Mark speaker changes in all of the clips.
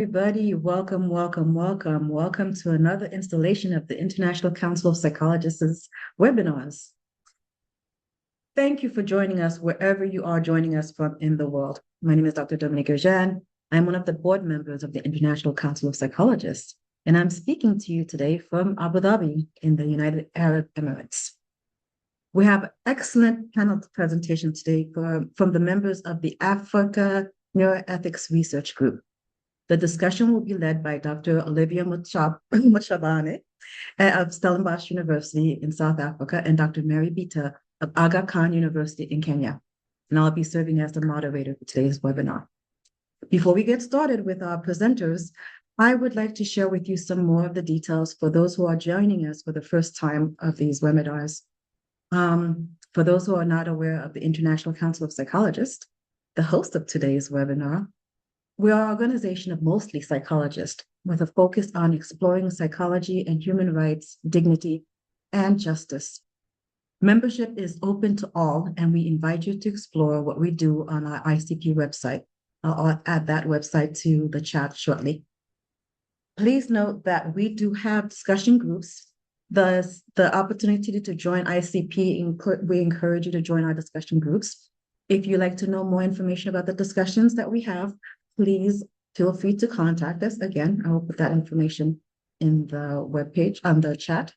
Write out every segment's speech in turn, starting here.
Speaker 1: Everybody, welcome to another installation of the International Council of Psychologists webinars. Thank you for joining us wherever you are joining us from in the world. My name is Dr. Dominique Eugène. I'm one of the board members of the International Council of Psychologists, and I'm speaking to you today from Abu Dhabi in the United Arab Emirates. We have an excellent panel presentation today from the members of the Africa Neuroethics Research Group. The discussion will be led by Dr. Olivia Muchabane of Stellenbosch University in South Africa and Dr. Mary Bita of Aga Khan University in Kenya. And I'll be serving as the moderator for today's webinar. Before we get started with our presenters, I would like to share with you some more of the details for those who are joining us for the first time of these webinars. For those who are not aware of the International Council of Psychologists, the host of today's webinar, we are an organization of mostly psychologists with a focus on exploring psychology and human rights, dignity, and justice. Membership is open to all, and we invite you to explore what we do on our ICP website. I'll add that website to the chat shortly. Please note that we do have discussion groups. The opportunity to join ICP, we encourage you to join our discussion groups. If you'd like to know more information about the discussions that we have, please feel free to contact us. Again, I will put that information in the webpage on the chat.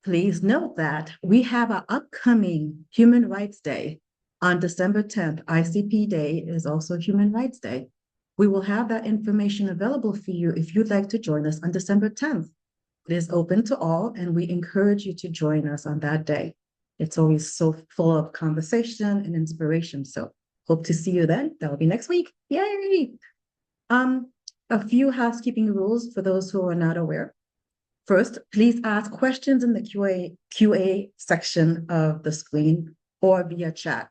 Speaker 1: Please note that we have our upcoming Human Rights Day on December 10th. ICP Day is also Human Rights Day. We will have that information available for you if you'd like to join us on December 10th. It is open to all, and we encourage you to join us on that day. It's always so full of conversation and inspiration. So hope to see you then. That will be next week. Yay! A few housekeeping rules for those who are not aware. First, please ask questions in the QA section of the screen or via chat.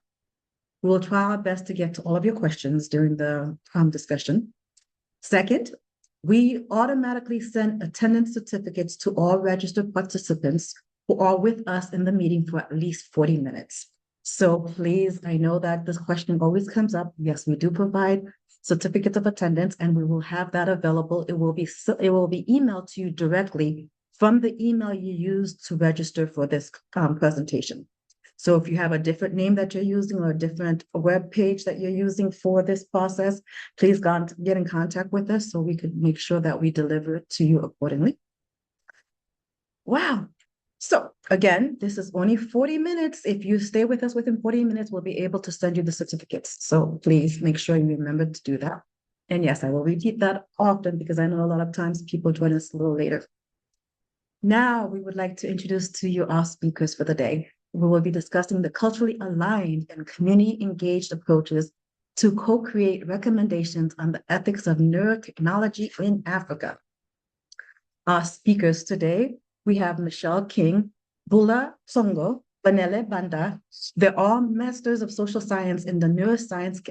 Speaker 1: We will try our best to get to all of your questions during the discussion. Second, we automatically send attendance certificates to all registered participants who are with us in the meeting for at least 40 minutes. So please, I know that this question always comes up. Yes, we do provide certificates of attendance, and we will have that available. It will be emailed to you directly from the email you used to register for this presentation. So if you have a different name that you're using or a different web page that you're using for this process, please get in contact with us so we could make sure that we deliver it to you accordingly. Wow. So again, this is only 40 minutes. If you stay with us within 40 minutes, we'll be able to send you the certificates. So please make sure you remember to do that. And yes, I will repeat that often because I know a lot of times people join us a little later. Now we would like to introduce to you our speakers for the day. We will be discussing the culturally aligned and community engaged approaches to co-create recommendations on the ethics of neurotechnology in Africa. Our speakers today, we have Michelle King, Bula Songo, Banele Banda. They're all masters of social science in the neuroscience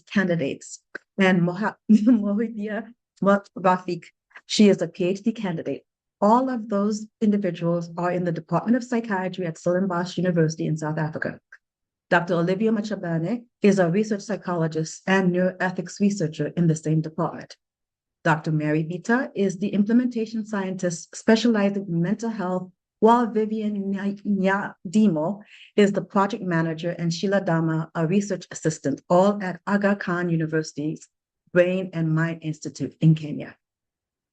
Speaker 1: candidates. And Mohidia Rafik, she is a PhD candidate. All of those individuals are in the Department of Psychiatry at Stellenbosch University in South Africa. Dr. Olivia Muchabane is a research psychologist and neuroethics researcher in the same department. Dr. Mary Bita is the implementation scientist specializing in mental health, while Vivian Nyadimo is the project manager and Sheila Dama, a research assistant, all at Aga Khan University's Brain and Mind Institute in Kenya.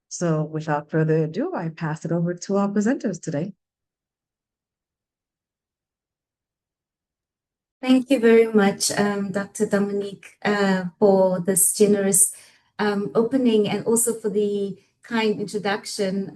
Speaker 1: So without further ado, I pass it over to our presenters today.
Speaker 2: Thank you very much, Dr. Dominique, for this generous opening and also for the kind introduction.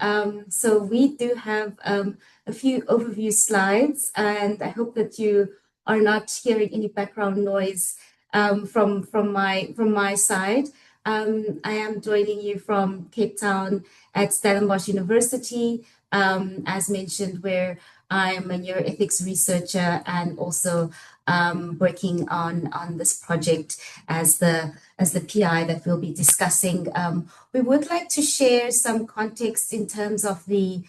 Speaker 2: So we do have a few overview slides, and I hope that you are not hearing any background noise from my side. I am joining you from Cape Town at Stellenbosch University, as mentioned, where I'm a neuroethics researcher and also working on this project as the PI that we'll be discussing. We would like to share some context in terms of the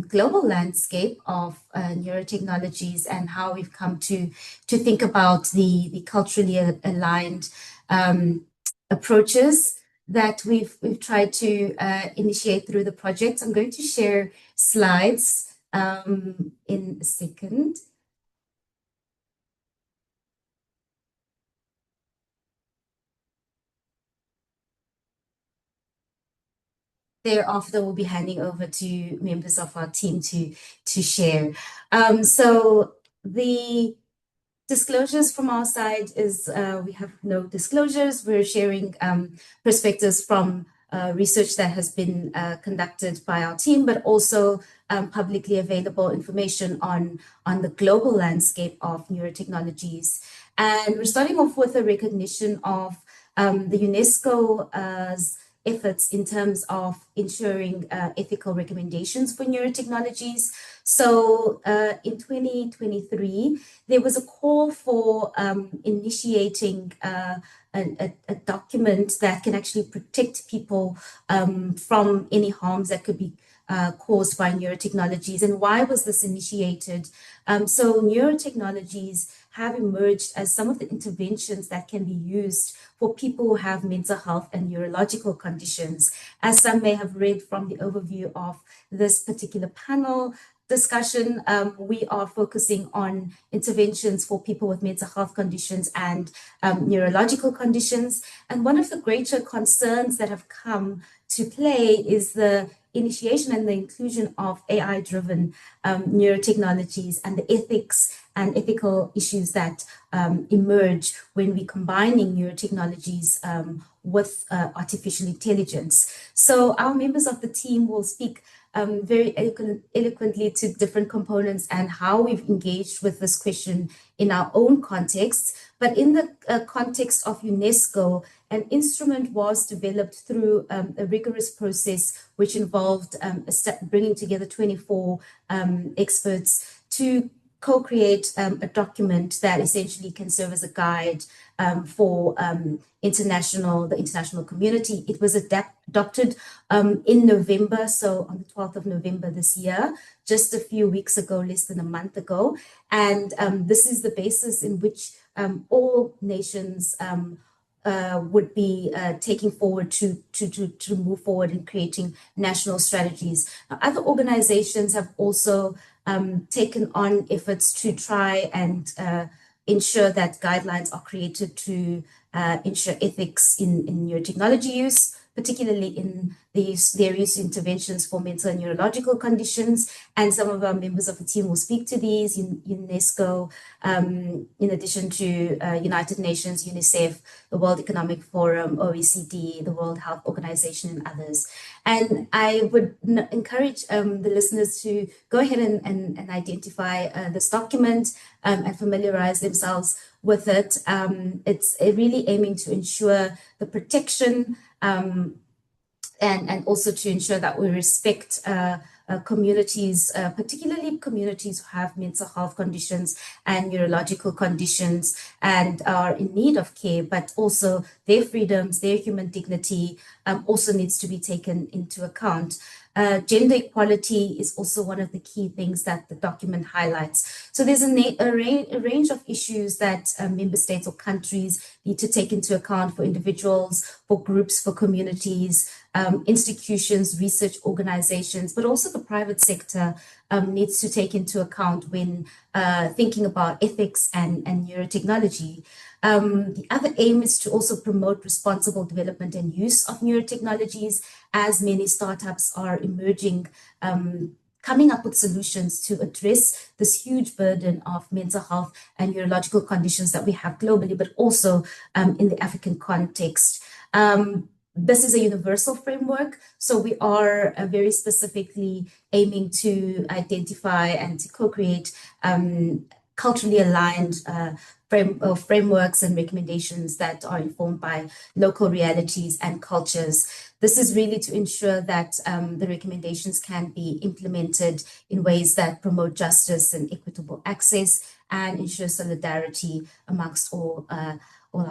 Speaker 2: global landscape of neurotechnologies and how we've come to think about the culturally aligned approaches that we've tried to initiate through the project. I'm going to share slides in a second. Thereafter, we'll be handing over to members of our team to share. So the disclosures from our side is we have no disclosures. We're sharing perspectives from research that has been conducted by our team, but also publicly available information on the global landscape of neurotechnologies. And we're starting off with a recognition of the UNESCO's efforts in terms of ensuring ethical recommendations for neurotechnologies. So in 2023, there was a call for initiating a document that can actually protect people from any harms that could be caused by neurotechnologies. And why was this initiated? So neurotechnologies have emerged as some of the interventions that can be used for people who have mental health and neurological conditions. As some may have read from the overview of this particular panel discussion, we are focusing on interventions for people with mental health conditions and neurological conditions. And one of the greater concerns that have come to play is the initiation and the inclusion of AI-driven neurotechnologies and the ethics and ethical issues that emerge when we're combining neurotechnologies with artificial intelligence. So our members of the team will speak very eloquently to different components and how we've engaged with this question in our own context. But in the context of UNESCO, an instrument was developed through a rigorous process which involved bringing together 24 experts to co-create a document that essentially can serve as a guide for the international community. It was adopted in November, so on the 12th of November this year, just a few weeks ago, less than a month ago. And this is the basis in which all nations would be taking forward to move forward in creating national strategies. Other organizations have also taken on efforts to try and ensure that guidelines are created to ensure ethics in neurotechnology use, particularly in their use interventions for mental and neurological conditions. And some of our members of the team will speak to these in UNESCO, in addition to United Nations, UNICEF, the World Economic Forum, OECD, the World Health Organization, and others. And I would encourage the listeners to go ahead and identify this document and familiarize themselves with it. It's really aiming to ensure the protection and also to ensure that we respect communities, particularly communities who have mental health conditions and neurological conditions and are in need of care, but also their freedoms, their human dignity also needs to be taken into account. Gender equality is also one of the key things that the document highlights. So there's a range of issues that member states or countries need to take into account for individuals, for groups, for communities, institutions, research organizations, but also the private sector needs to take into account when thinking about ethics and neurotechnology. The other aim is to also promote responsible development and use of neurotechnologies, as many startups are emerging, coming up with solutions to address this huge burden of mental health and neurological conditions that we have globally, but also in the African context. This is a universal framework, so we are very specifically aiming to identify and to co-create culturally aligned frameworks and recommendations that are informed by local realities and cultures. This is really to ensure that the recommendations can be implemented in ways that promote justice and equitable access and ensure solidarity amongst all our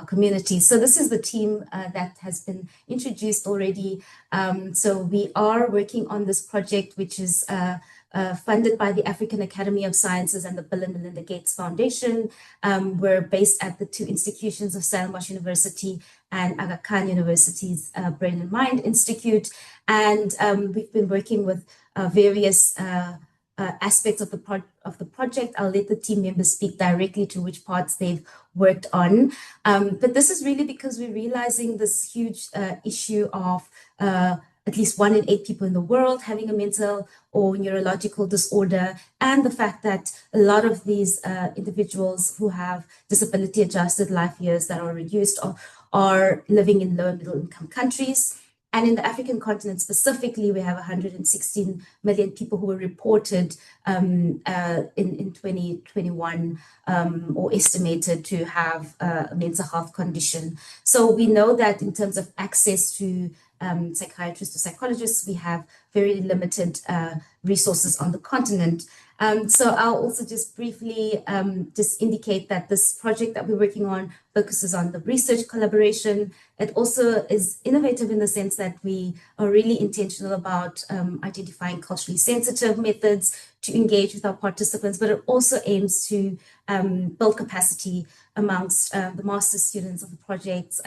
Speaker 2: communities. So this is the team that has been introduced already. So we are working on this project, which is funded by the African Academy of Sciences and the Bill and Melinda Gates Foundation. We're based at the two institutions of Stellenbosch University and Aga Khan University's Brain and Mind Institute. And we've been working with various aspects of the project. I'll let the team members speak directly to which parts they've worked on. But this is really because we're realizing this huge issue of at least 1 in 8 people in the world having a mental or neurological disorder, and the fact that a lot of these individuals who have disability adjusted life years that are reduced are living in low and middle income countries. And in the African continent specifically, we have 116 million people who were reported in 2021 or estimated to have a mental health condition. So we know that in terms of access to psychiatrists or psychologists, we have very limited resources on the continent. So I'll also just briefly just indicate that this project that we're working on focuses on the research collaboration. It also is innovative in the sense that we are really intentional about identifying culturally sensitive methods to engage with our participants, but it also aims to build capacity amongst the master's students of the project,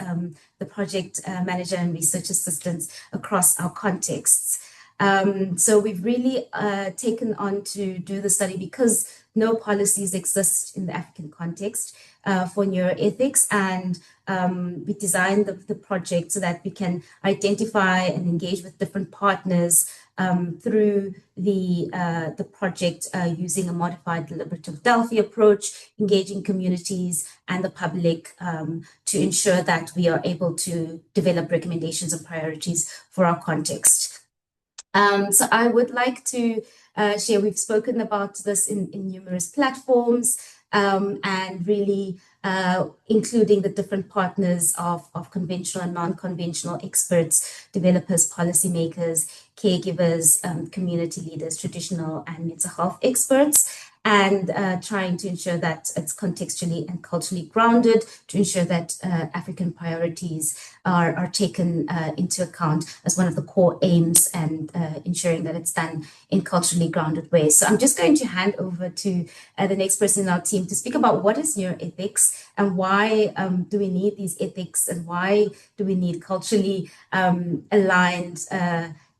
Speaker 2: the project manager and research assistants across our contexts. So we've really taken on to do the study because no policies exist in the African context for neuroethics, and we designed the project so that we can identify and engage with different partners through the project using a modified deliberative Delphi approach, engaging communities and the public to ensure that we are able to develop recommendations and priorities for our context. So I would like to share, we've spoken about this in numerous platforms and really including the different partners of conventional and non-conventional experts, developers, policymakers, caregivers, community leaders, traditional and mental health experts, and trying to ensure that it's contextually and culturally grounded, to ensure that African priorities are taken into account as one of the core aims, and ensuring that it's done in culturally grounded ways. So I'm just going to hand over to the next person in our team to speak about what is neuroethics and why do we need these ethics, and why do we need culturally aligned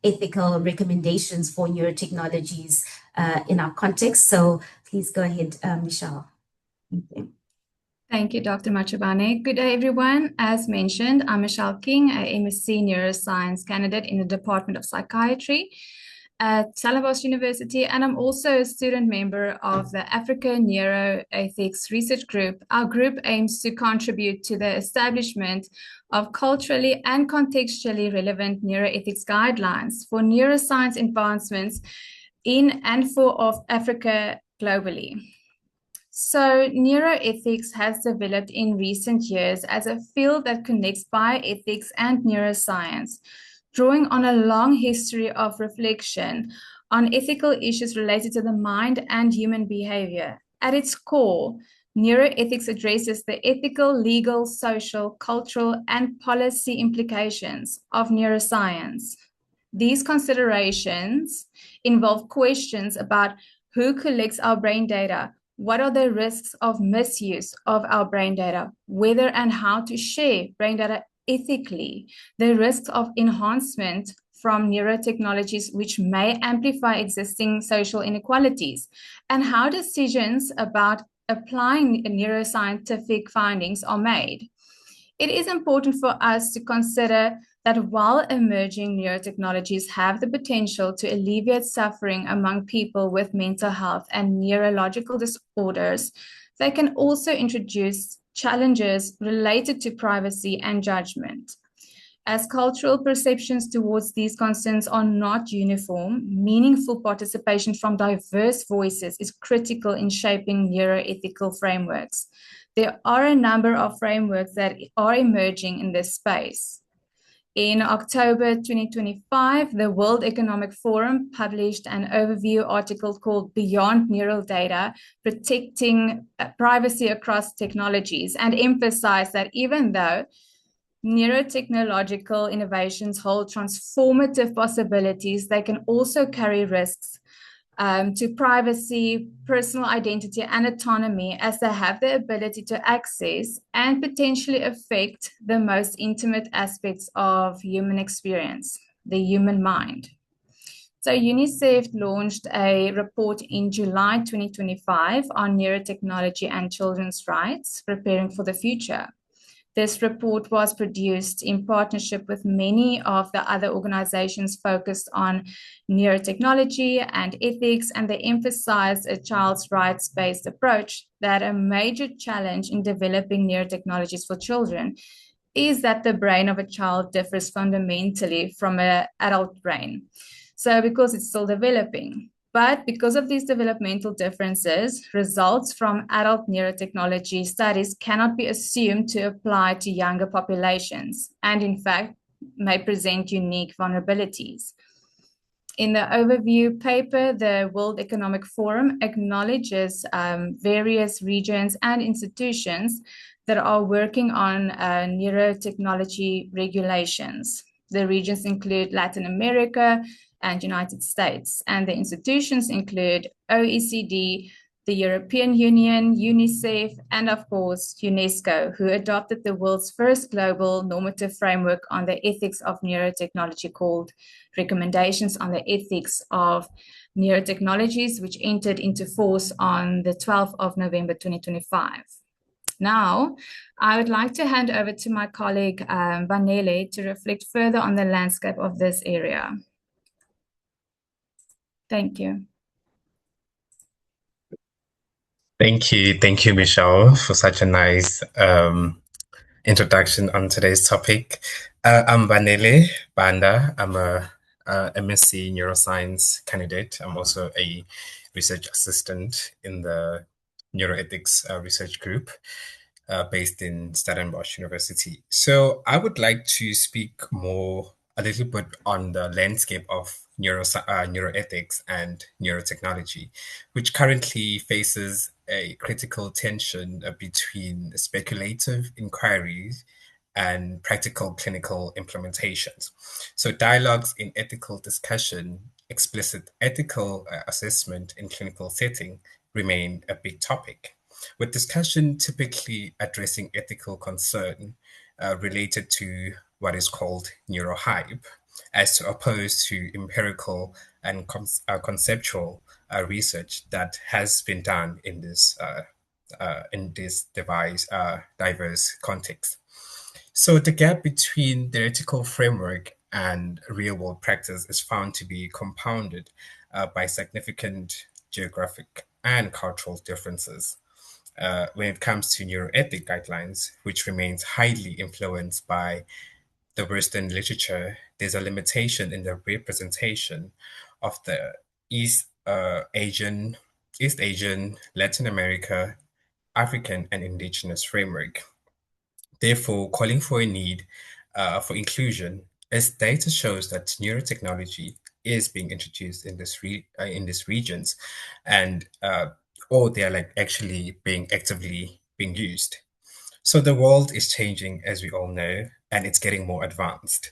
Speaker 2: ethical recommendations for neurotechnologies in our context. So please go ahead, Michelle. Thank you.
Speaker 3: Thank you, Dr. Machabane. Good day, everyone. As mentioned, I'm Michelle King, a MSc Neuroscience candidate in the Department of Psychiatry at Stellenbosch University, and I'm also a student member of the Africa Neuroethics Research Group. Our group aims to contribute to the establishment of culturally and contextually relevant neuroethics guidelines for neuroscience advancements in and for Africa globally. So neuroethics has developed in recent years as a field that connects bioethics and neuroscience, drawing on a long history of reflection on ethical issues related to the mind and human behavior. At its core, neuroethics addresses the ethical, legal, social, cultural, and policy implications of neuroscience. These considerations involve questions about who collects our brain data, what are the risks of misuse of our brain data, whether and how to share brain data ethically, the risks of enhancement from neurotechnologies which may amplify existing social inequalities, and how decisions about applying neuroscientific findings are made. It is important for us to consider that while emerging neurotechnologies have the potential to alleviate suffering among people with mental health and neurological disorders, they can also introduce challenges related to privacy and judgment. As cultural perceptions towards these concerns are not uniform, meaningful participation from diverse voices is critical in shaping neuroethical frameworks. There are a number of frameworks that are emerging in this space. In October 2025, the World Economic Forum published an overview article called Beyond Neural Data, Protecting Privacy Across Technologies, and emphasized that even though neurotechnological innovations hold transformative possibilities, they can also carry risks to privacy, personal identity, and autonomy, as they have the ability to access and potentially affect the most intimate aspects of human experience, the human mind. So UNICEF launched a report in July 2025 on neurotechnology and children's rights, preparing for the future. This report was produced in partnership with many of the other organizations focused on neurotechnology and ethics, and they emphasized a child's rights-based approach that a major challenge in developing neurotechnologies for children is that the brain of a child differs fundamentally from an adult brain. So because it's still developing. But because of these developmental differences, results from adult neurotechnology studies cannot be assumed to apply to younger populations, and in fact, may present unique vulnerabilities. In the overview paper, the World Economic Forum acknowledges various regions and institutions that are working on neurotechnology regulations. The regions include Latin America and United States, and the institutions include OECD, the European Union, UNICEF, and of course, UNESCO, who adopted the world's first global normative framework on the ethics of neurotechnology called Recommendations on the Ethics of Neurotechnologies, which entered into force on the 12th of November 2025. Now, I would like to hand over to my colleague, Vanele, to reflect further on the landscape of this area. Thank you.
Speaker 4: Thank you, Michelle, for such a nice introduction on today's topic. I'm Vanele Banda. I'm a MSc Neuroscience candidate. I'm also a research assistant in the neuroethics research group based in Stellenbosch University. So I would like to speak a little bit on the landscape of neuroethics and neurotechnology, which currently faces a critical tension between speculative inquiries and practical clinical implementations. So dialogues in ethical discussion, explicit ethical assessment in clinical setting remain a big topic, with discussion typically addressing ethical concern related to what is called neurohype, as opposed to empirical and conceptual research that has been done in this diverse context. So the gap between the ethical framework and real-world practice is found to be compounded by significant geographic and cultural differences. When it comes to neuroethic guidelines, which remains highly influenced by the Western literature, there's a limitation in the representation of the East Asian, Latin America, African, and indigenous framework. Therefore, calling for a need for inclusion, as data shows that neurotechnology is being introduced in these regions, and or they are actually actively being used. So the world is changing, as we all know, and it's getting more advanced,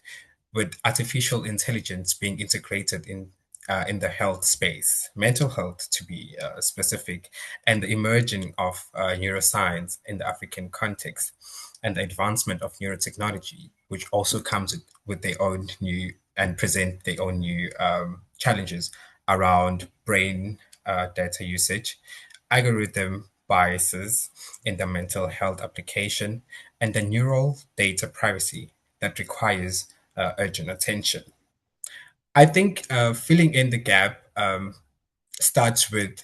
Speaker 4: with artificial intelligence being integrated in the health space, mental health to be specific, and the emerging of neuroscience in the African context, and the advancement of neurotechnology, which also comes with their own new and present their own new challenges around brain data usage, algorithm biases in the mental health application, and the neural data privacy that requires urgent attention. I think filling in the gap starts with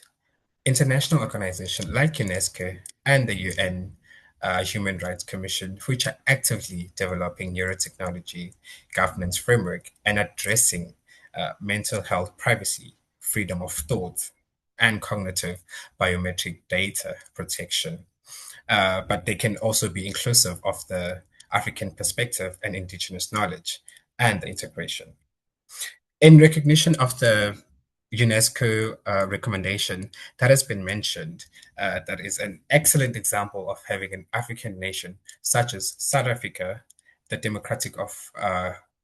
Speaker 4: international organizations like UNESCO and the UN Human Rights Commission, which are actively developing neurotechnology governance framework and addressing mental health privacy, freedom of thought, and cognitive biometric data protection. But they can also be inclusive of the African perspective and indigenous knowledge and the integration. In recognition of the UNESCO recommendation that has been mentioned, that is an excellent example of having an African nation such as South Africa, the Democratic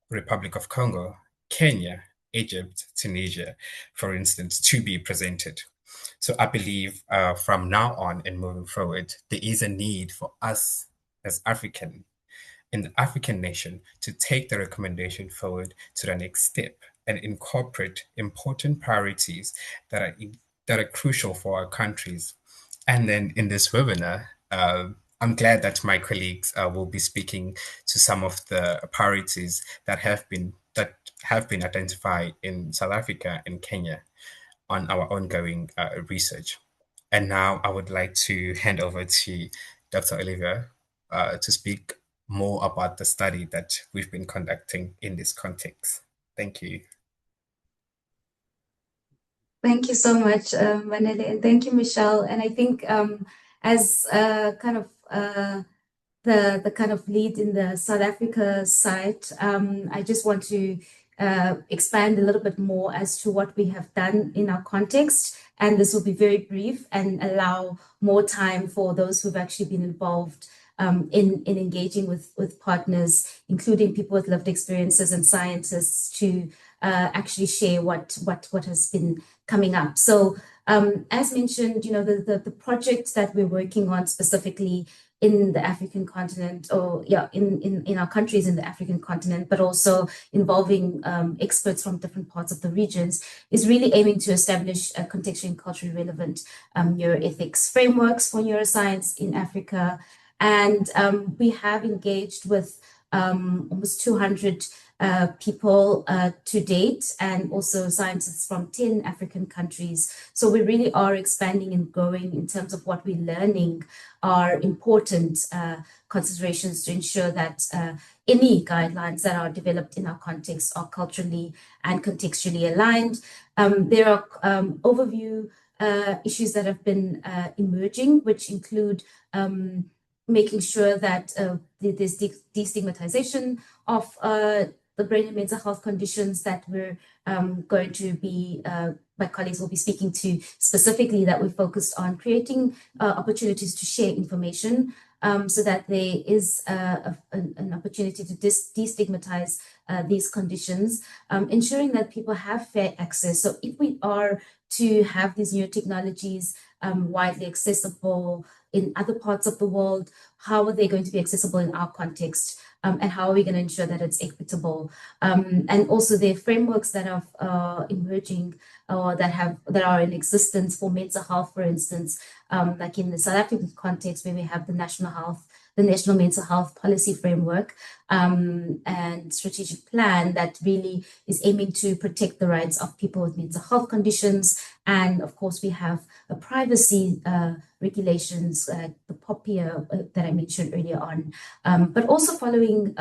Speaker 4: Republic of Congo, Kenya, Egypt, Tunisia, for instance, to be presented. So I believe from now on and moving forward, there is a need for us as in the African nation to take the recommendation forward to the next step and incorporate important priorities that are crucial for our countries. And then in this webinar, I'm glad that my colleagues will be speaking to some of the priorities that have been identified in South Africa and Kenya on our ongoing research. And now I would like to hand over to Dr. Olivia to speak more about the study that we've been conducting in this context. Thank you.
Speaker 2: Thank you so much, Manele, and thank you, Michelle. And I think as the kind of lead in the South Africa side, I just want to expand a little bit more as to what we have done in our context. And this will be very brief and allow more time for those who've actually been involved in engaging with partners, including people with lived experiences and scientists, to actually share what has been coming up. So as mentioned, the project that we're working on specifically in the African continent, or in our countries in the African continent, but also involving experts from different parts of the regions, is really aiming to establish a contextually and culturally relevant neuroethics frameworks for neuroscience in Africa. And we have engaged with almost 200 people to date, and also scientists from 10 African countries. So we really are expanding and growing in terms of what we're learning are important considerations to ensure that any guidelines that are developed in our context are culturally and contextually aligned. There are overview issues that have been emerging, which include making sure that there's destigmatization of the brain and mental health conditions that we're going to be, my colleagues will be speaking to specifically, that we're focused on creating opportunities to share information so that there is an opportunity to destigmatize these conditions, ensuring that people have fair access. So if we are to have these new technologies widely accessible in other parts of the world, how are they going to be accessible in our context? And how are we going to ensure that it's equitable? And also the frameworks that are emerging or that are in existence for mental health, for instance, like in the South African context, where we have the National Mental Health Policy Framework and strategic plan that really is aiming to protect the rights of people with mental health conditions. And of course, we have a privacy regulations, the POPIA that I mentioned earlier on, but also following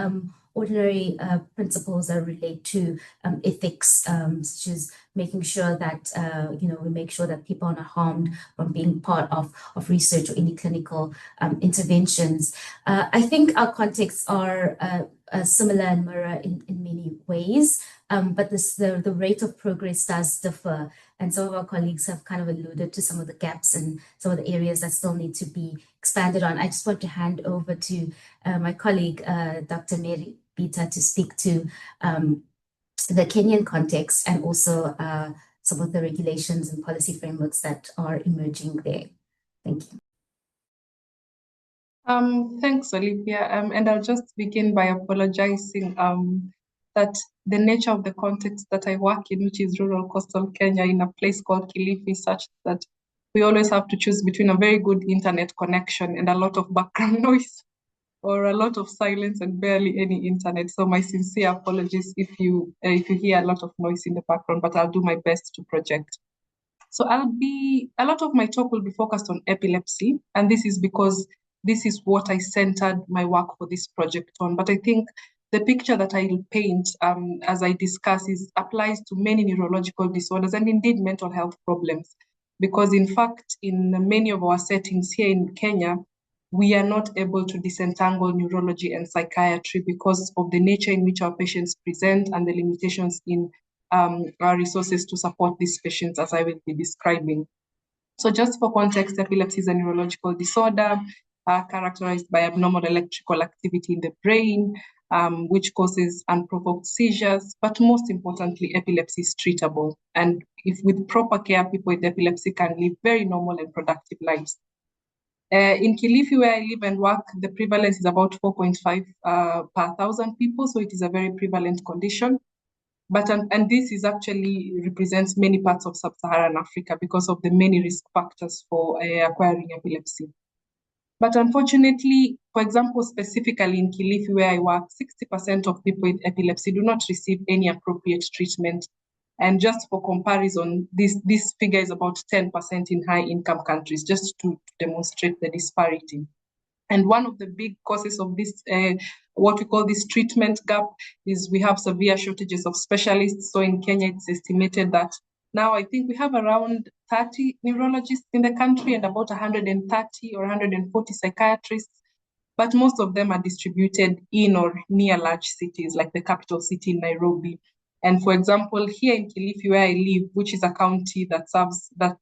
Speaker 2: ordinary principles that relate to ethics, such as making sure that we make sure that people are not harmed from being part of research or any clinical interventions. I think our contexts are similar and mirror in many ways, but the rate of progress does differ. And some of our colleagues have kind of alluded to some of the gaps and some of the areas that still need to be expanded on. I just want to hand over to my colleague, Dr. Mary Bita, to speak to the Kenyan context and also some of the regulations and policy frameworks that are emerging there. Thank you.
Speaker 5: Thanks, Olivia. And I'll just begin by apologizing that the nature of the context that I work in, which is rural coastal Kenya, in a place called Kilifi, such that we always have to choose between a very good internet connection and a lot of background noise, or a lot of silence and barely any internet. So my sincere apologies if you hear a lot of noise in the background, but I'll do my best to project. So a lot of my talk will be focused on epilepsy, and this is because this is what I centered my work for this project on. But I think the picture that I'll paint as I discuss applies to many neurological disorders and indeed mental health problems. Because in fact, in many of our settings here in Kenya, we are not able to disentangle neurology and psychiatry because of the nature in which our patients present and the limitations in our resources to support these patients, as I will be describing. So just for context, epilepsy is a neurological disorder characterized by abnormal electrical activity in the brain, which causes unprovoked seizures, but most importantly, epilepsy is treatable. And if with proper care, people with epilepsy can live very normal and productive lives. In Kilifi, where I live and work, the prevalence is about 4.5 per 1,000 people, so it is a very prevalent condition. But and this is actually represents many parts of sub-Saharan Africa because of the many risk factors for acquiring epilepsy. But unfortunately, for example, specifically in Kilifi, where I work, 60% of people with epilepsy do not receive any appropriate treatment. And just for comparison, this figure is about 10% in high-income countries, just to demonstrate the disparity. And one of the big causes of this, what we call this treatment gap, is we have severe shortages of specialists. So in Kenya, it's estimated that now I think we have around 30 neurologists in the country and about 130 or 140 psychiatrists, but most of them are distributed in or near large cities like the capital city, Nairobi. And for example, here in Kilifi, where I live, which is a county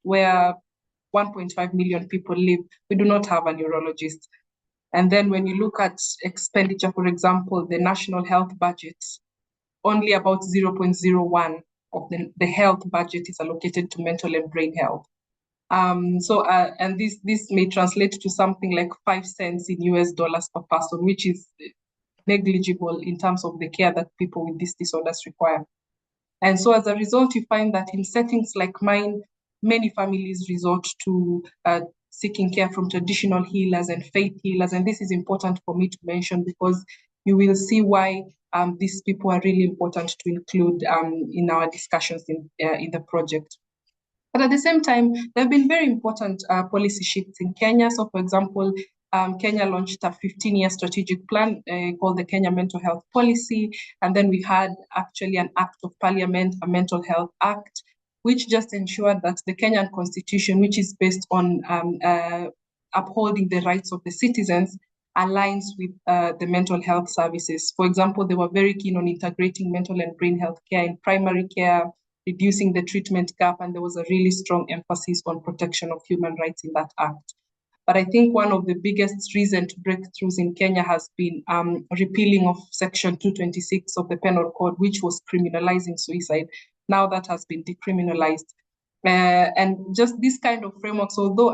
Speaker 5: where 1.5 million people live, we do not have a neurologist. And then when you look at expenditure, for example, the national health budget, only about 0.01 of the health budget is allocated to mental and brain health. And this may translate to something like 5 cents in US dollars per person, which is negligible in terms of the care that people with these disorders require. And so as a result, you find that in settings like mine, many families resort to seeking care from traditional healers and faith healers. And this is important for me to mention because you will see why these people are really important to include in our discussions in the project. But at the same time, there have been very important policy shifts in Kenya. So for example, Kenya launched a 15-year strategic plan called the Kenya Mental Health Policy. And then we had actually an act of parliament, a Mental Health Act, which just ensured that the Kenyan constitution, which is based on upholding the rights of the citizens, aligns with the mental health services. For example, they were very keen on integrating mental and brain health care in primary care, reducing the treatment gap, and there was a really strong emphasis on protection of human rights in that act. But I think one of the biggest recent breakthroughs in Kenya has been repealing of Section 226 of the Penal Code, which was criminalizing suicide. Now that has been decriminalized. And just this kind of frameworks, although,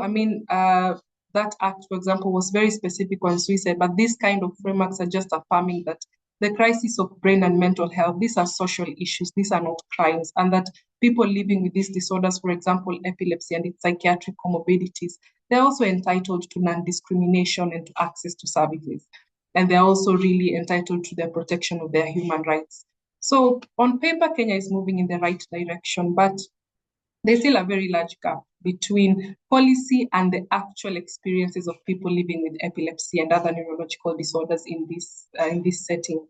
Speaker 5: that act, for example, was very specific on suicide, but these kind of frameworks are just affirming that the crisis of brain and mental health, these are social issues, these are not crimes, and that people living with these disorders, for example, epilepsy and its psychiatric comorbidities, they're also entitled to non-discrimination and to access to services. And they're also really entitled to the protection of their human rights. So on paper, Kenya is moving in the right direction, but there's still a very large gap between policy and the actual experiences of people living with epilepsy and other neurological disorders in this setting.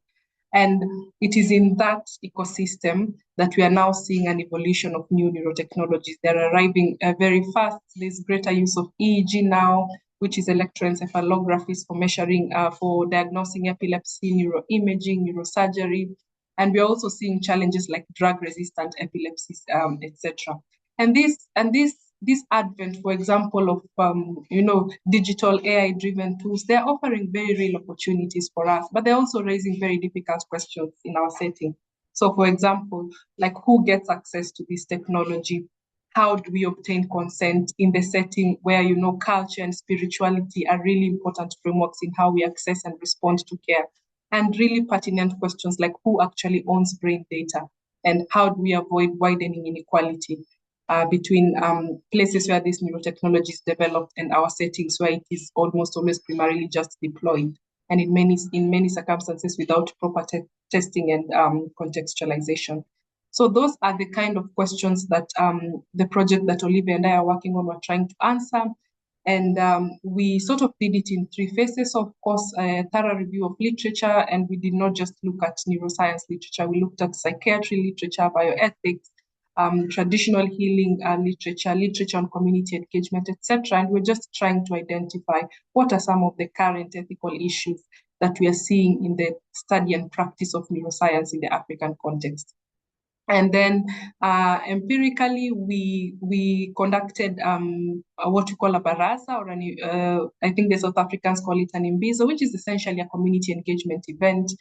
Speaker 5: And it is in that ecosystem that we are now seeing an evolution of new neurotechnologies. They're arriving very fast. There's greater use of EEG now, which is electroencephalographies for measuring, for diagnosing epilepsy, neuroimaging, neurosurgery. And we're also seeing challenges like drug-resistant epilepsies, etc. And this advent, for example, of digital AI-driven tools, they're offering very real opportunities for us, but they're also raising very difficult questions in our setting. So, for example, like who gets access to this technology? How do we obtain consent in the setting where culture and spirituality are really important frameworks in how we access and respond to care? And really pertinent questions like who actually owns brain data, and how do we avoid widening inequality between places where this neurotechnology is developed and our settings where it is almost always primarily just deployed, and in many circumstances without proper testing and contextualization. So those are the kind of questions that the project that Olivia and I are working on, we're trying to answer. And we sort of did it in 3 phases. Of course, a thorough review of literature, and we did not just look at neuroscience literature. We looked at psychiatry literature, bioethics, traditional healing literature on community engagement, etc. And we're just trying to identify what are some of the current ethical issues that we are seeing in the study and practice of neuroscience in the African context. And then empirically, we conducted what we call a baraza, or I think the South Africans call it an imbizo, which is essentially a community engagement event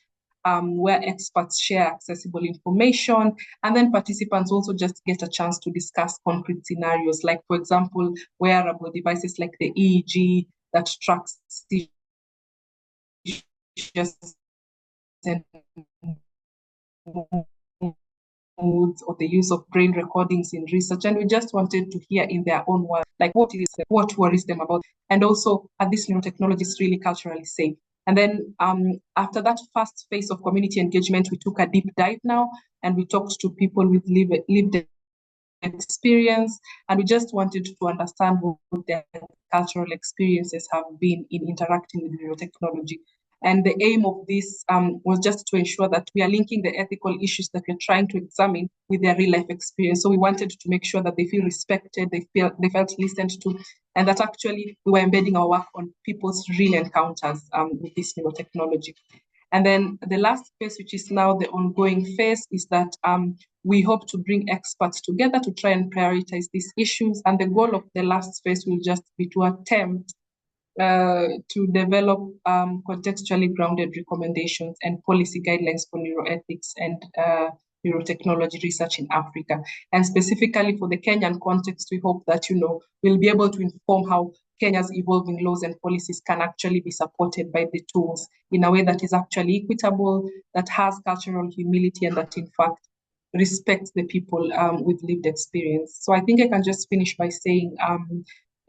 Speaker 5: where experts share accessible information, and then participants also just get a chance to discuss concrete scenarios, like, for example, wearable devices like the EEG that tracks seizures and moods, or the use of brain recordings in research. And we just wanted to hear in their own words, like what worries them about, and also are these neurotechnologies really culturally safe? And then after that first phase of community engagement, we took a deep dive now, and we talked to people with lived experience, and we just wanted to understand what their cultural experiences have been in interacting with neurotechnology. And the aim of this was just to ensure that we are linking the ethical issues that we're trying to examine with their real life experience. So we wanted to make sure that they feel respected, they felt listened to, and that actually we were embedding our work on people's real encounters with this neurotechnology. And then the last phase, which is now the ongoing phase, is that we hope to bring experts together to try and prioritize these issues. And the goal of the last phase will just be to attempt to develop contextually grounded recommendations and policy guidelines for neuroethics and neurotechnology research in Africa. And specifically for the Kenyan context, we hope that, we'll be able to inform how Kenya's evolving laws and policies can actually be supported by the tools in a way that is actually equitable, that has cultural humility, and that in fact respects the people with lived experience. So I think I can just finish by saying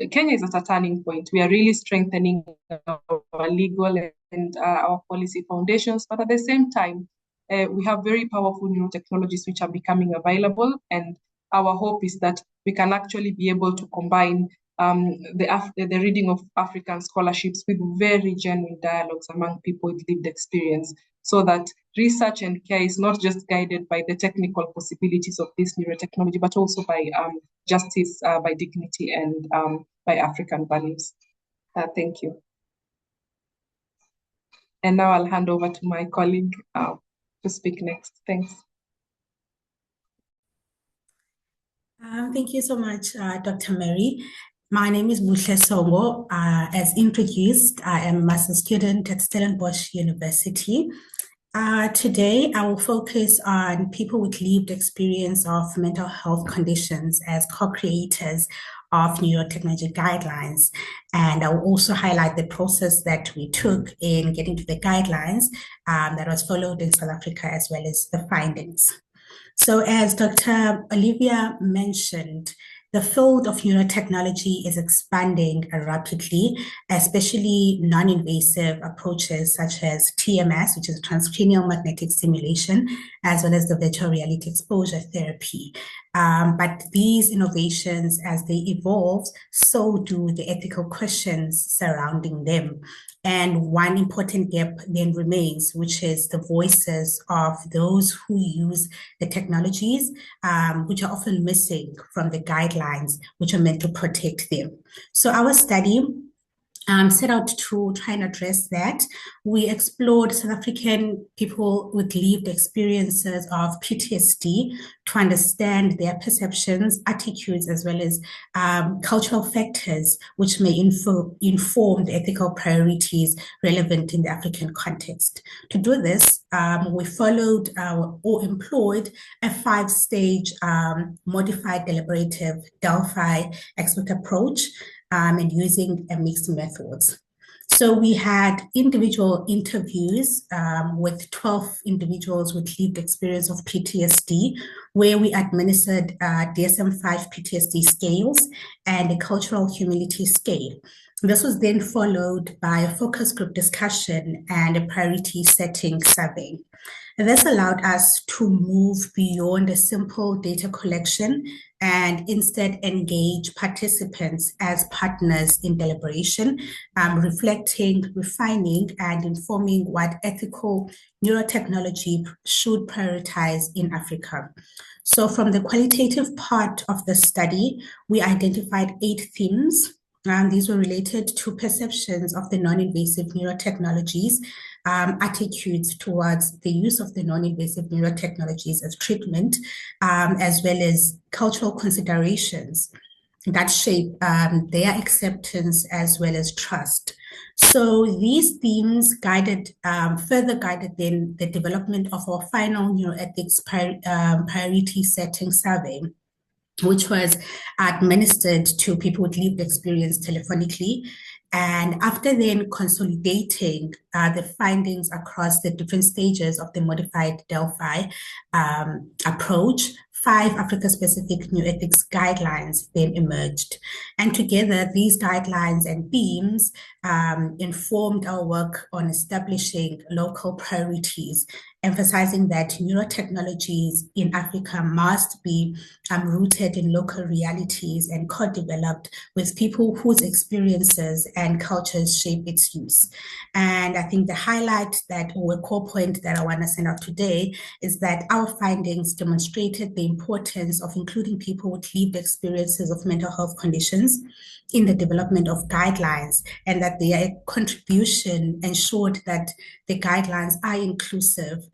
Speaker 5: Kenya is at a turning point. We are really strengthening our legal and our policy foundations, but at the same time, we have very powerful neurotechnologies which are becoming available, and our hope is that we can actually be able to combine the reading of African scholarships with very genuine dialogues among people with lived experience, so that research and care is not just guided by the technical possibilities of this neurotechnology, but also by justice, by dignity, and by African values. Thank you. And now I'll hand over to my colleague to speak next. Thanks.
Speaker 6: Thank you so much, Dr. Mary. My name is Buhle Songo. As introduced, I am a master's student at Stellenbosch University. Today, I will focus on people with lived experience of mental health conditions as co-creators of neurotechnology guidelines. And I will also highlight the process that we took in getting to the guidelines that was followed in South Africa, as well as the findings. So as Dr. Olivia mentioned, the field of neurotechnology is expanding rapidly, especially non-invasive approaches such as TMS, which is transcranial magnetic stimulation, as well as the virtual reality exposure therapy. But these innovations, as they evolve, so do the ethical questions surrounding them. And one important gap then remains, which is the voices of those who use the technologies, which are often missing from the guidelines, which are meant to protect them. So our study set out to try and address that. We explored South African people with lived experiences of PTSD to understand their perceptions, attitudes, as well as cultural factors which may inform the ethical priorities relevant in the African context. To do this, we followed or employed a 5-stage modified deliberative Delphi expert approach, and using mixed methods. So we had individual interviews with 12 individuals with lived experience of PTSD, where we administered DSM-5 PTSD scales and a cultural humility scale. This was then followed by a focus group discussion and a priority setting survey. This allowed us to move beyond a simple data collection and instead engage participants as partners in deliberation, reflecting, refining, and informing what ethical neurotechnology should prioritize in Africa. So from the qualitative part of the study, we identified 8 themes. These were related to perceptions of the non-invasive neurotechnologies, attitudes towards the use of the non-invasive neurotechnologies as treatment, as well as cultural considerations. that shape their acceptance as well as trust. So these themes further guided then the development of our final neuroethics priority setting survey, which was administered to people with lived experience telephonically. And after then consolidating the findings across the different stages of the modified Delphi approach, 5 Africa-specific neuroethics guidelines then emerged. And together, these guidelines and themes informed our work on establishing local priorities, emphasizing that neurotechnologies in Africa must be rooted in local realities and co-developed with people whose experiences and cultures shape its use. And I think the highlight or core point that I want to send out today is that our findings demonstrated the importance of including people with lived experiences of mental health conditions in the development of guidelines, and that their contribution ensured that the guidelines are inclusive.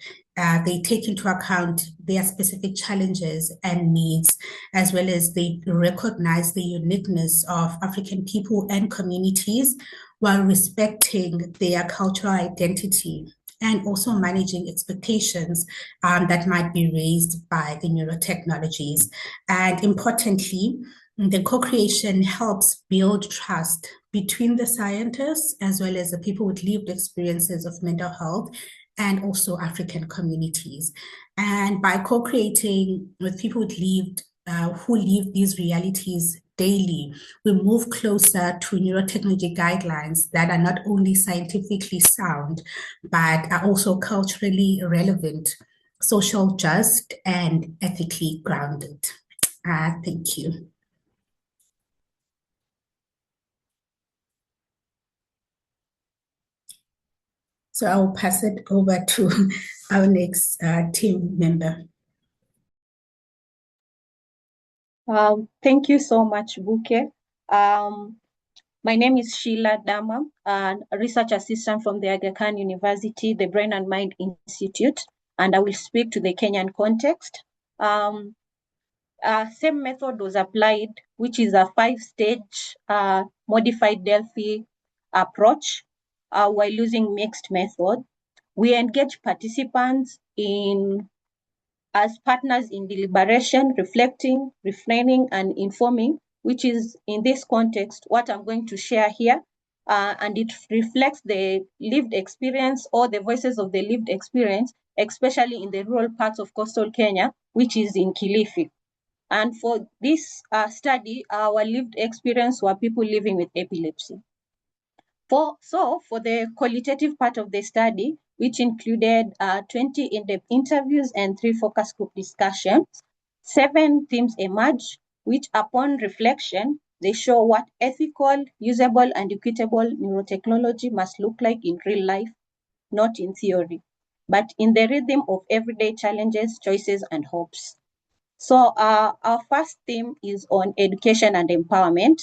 Speaker 6: They take into account their specific challenges and needs, as well as they recognize the uniqueness of African people and communities while respecting their cultural identity and also managing expectations that might be raised by the neurotechnologies. And importantly, the co-creation helps build trust between the scientists as well as the people with lived experiences of mental health and also African communities. And by co-creating with people who live these realities daily, we move closer to neurotechnology guidelines that are not only scientifically sound, but are also culturally relevant, social just, and ethically grounded. Thank you. So I will pass it over to our next team member.
Speaker 7: Thank you so much, Buke. My name is Sheila Dama, a research assistant from the Aga Khan University, the Brain and Mind Institute, and I will speak to the Kenyan context. Same method was applied, which is a 5-stage modified Delphi approach while using mixed method. We engage participants as partners in deliberation, reflecting, refraining, and informing, which is in this context what I'm going to share here. And it reflects the lived experience or the voices of the lived experience, especially in the rural parts of coastal Kenya, which is in Kilifi. And for this study, our lived experience were people living with epilepsy. For the qualitative part of the study, which included 20 in-depth interviews and 3 focus group discussions, 7 themes emerged, which upon reflection, they show what ethical, usable, and equitable neurotechnology must look like in real life, not in theory, but in the rhythm of everyday challenges, choices, and hopes. So our first theme is on education and empowerment.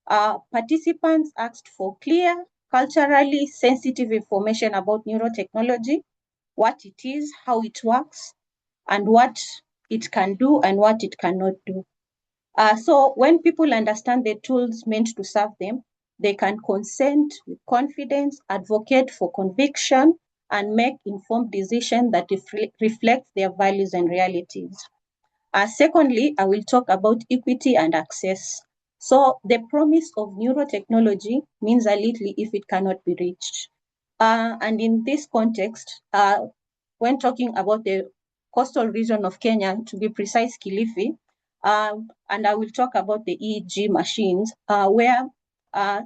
Speaker 7: Participants asked for clear, culturally sensitive information about neurotechnology, what it is, how it works, and what it can do and what it cannot do. So when people understand the tools meant to serve them, they can consent with confidence, advocate for conviction, and make informed decisions that reflect their values and realities. Secondly, I will talk about equity and access. So the promise of neurotechnology means a little if it cannot be reached. And in this context, when talking about the coastal region of Kenya, to be precise, Kilifi, and I will talk about the EEG machines, where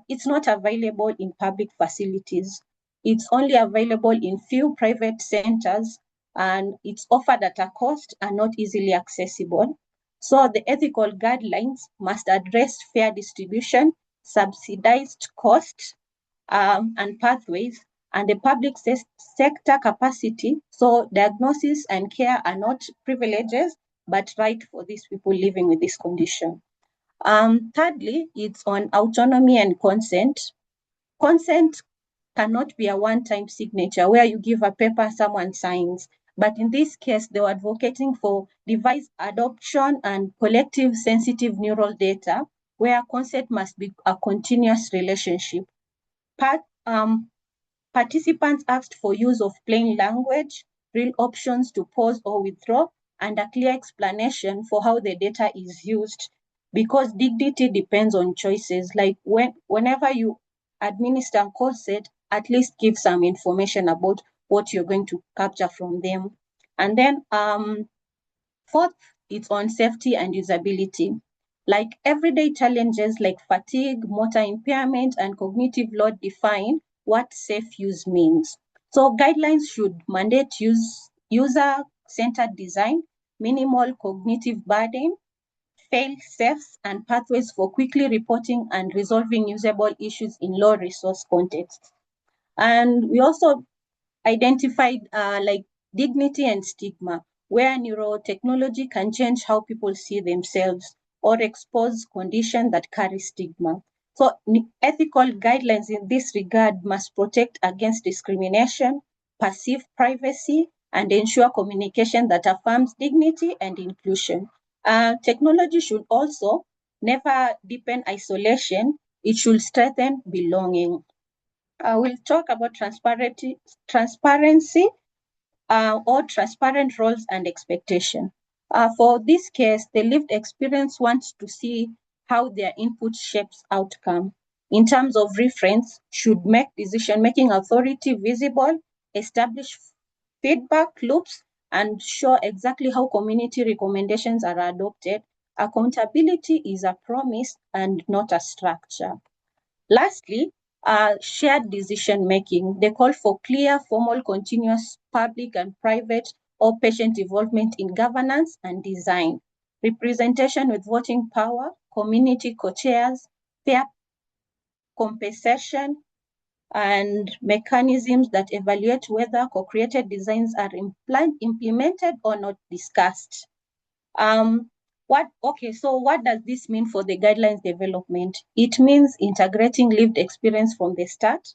Speaker 7: it's not available in public facilities. It's only available in few private centers, and it's offered at a cost and not easily accessible. So the ethical guidelines must address fair distribution, subsidized cost, and pathways, and the public sector capacity. So diagnosis and care are not privileges, but right for these people living with this condition. Thirdly, it's on autonomy and consent. Consent cannot be a one-time signature where you give a paper, someone signs. But in this case, they were advocating for device adoption and collective sensitive neural data, where consent must be a continuous relationship. Participants asked for use of plain language, real options to pause or withdraw, and a clear explanation for how the data is used, because dignity depends on choices. Like whenever you administer consent, at least give some information about what you're going to capture from them. And then fourth, it's on safety and usability. Like everyday challenges like fatigue, motor impairment, and cognitive load define what safe use means. So guidelines should mandate user-centered design, minimal cognitive burden, fail-safes, and pathways for quickly reporting and resolving usable issues in low-resource contexts. And we also identified like dignity and stigma, where neurotechnology can change how people see themselves or expose conditions that carry stigma. So ethical guidelines in this regard must protect against discrimination, perceive privacy, and ensure communication that affirms dignity and inclusion. Technology should also never deepen isolation, it should strengthen belonging. We'll talk about transparency or transparent roles and expectation. For this case, the lived experience wants to see how their input shapes outcome. In terms of reference, should make decision-making authority visible, establish feedback loops, and show exactly how community recommendations are adopted. Accountability is a promise and not a structure. Lastly, shared decision-making. They call for clear, formal, continuous, public and private or patient involvement in governance and design, representation with voting power, community co-chairs, fair compensation, and mechanisms that evaluate whether co-created designs are implemented or not discussed. So what does this mean for the guidelines development? It means integrating lived experience from the start,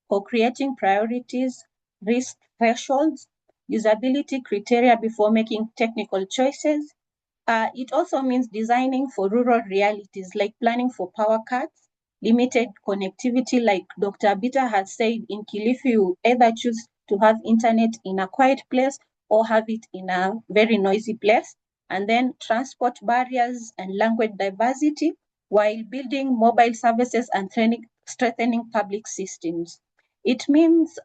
Speaker 7: co-creating priorities, risk thresholds, usability criteria before making technical choices. It also means designing for rural realities, like planning for power cuts, limited connectivity, like Dr. Abita has said, in Kilifi, you either choose to have internet in a quiet place or have it in a very noisy place. And then transport barriers and language diversity, while building mobile services and strengthening public systems. It means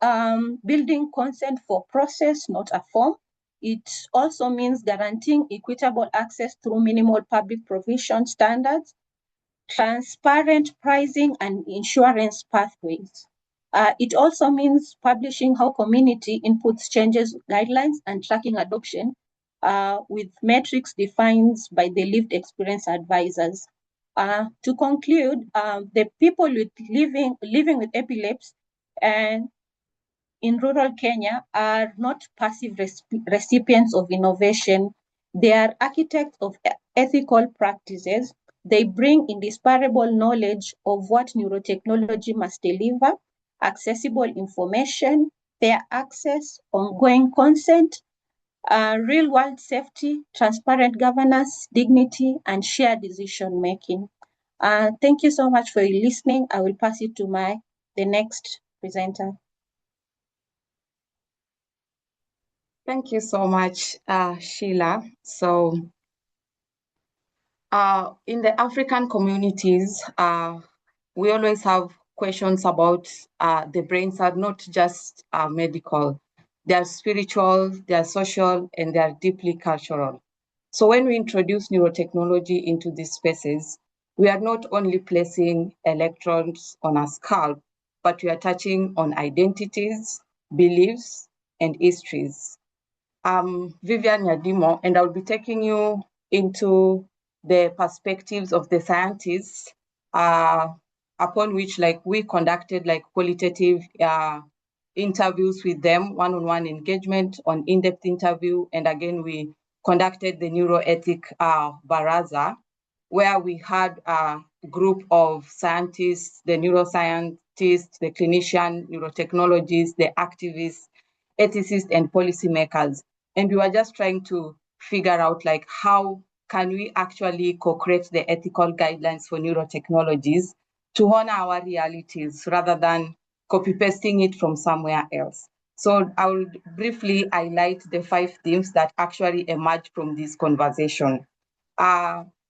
Speaker 7: building consent for process, not a form. It also means guaranteeing equitable access through minimal public provision standards, transparent pricing, and insurance pathways. It also means publishing how community inputs changes guidelines and tracking adoption with metrics defined by the lived experience advisors. To conclude, the people living with epilepsy and in rural Kenya are not passive recipients of innovation. They are architects of ethical practices. They bring indispensable knowledge of what neurotechnology must deliver, accessible information, fair access, ongoing consent, real-world safety, transparent governance, dignity, and shared decision-making. Thank you so much for listening. I will pass it to the next presenter.
Speaker 5: Thank you so much, Sheila. So, in the African communities, we always have questions about the brains are not just medical. They are spiritual, they are social, and they are deeply cultural. So when we introduce neurotechnology into these spaces, we are not only placing electrons on a scalp, but we are touching on identities, beliefs, and histories. Vivian Yadimo, and I'll be taking you into the perspectives of the scientists upon which we conducted qualitative interviews with them, one-on-one engagement on in-depth interview. And again, we conducted the neuroethic baraza, where we had a group of scientists, the neuroscientists, the clinician, neurotechnologists, the activists, ethicists, and policymakers. And we were just trying to figure out how
Speaker 8: can we actually co-create the ethical guidelines for neurotechnologies to honor our realities rather than copy-pasting it from somewhere else. So I will briefly highlight the 5 themes that actually emerge from this conversation.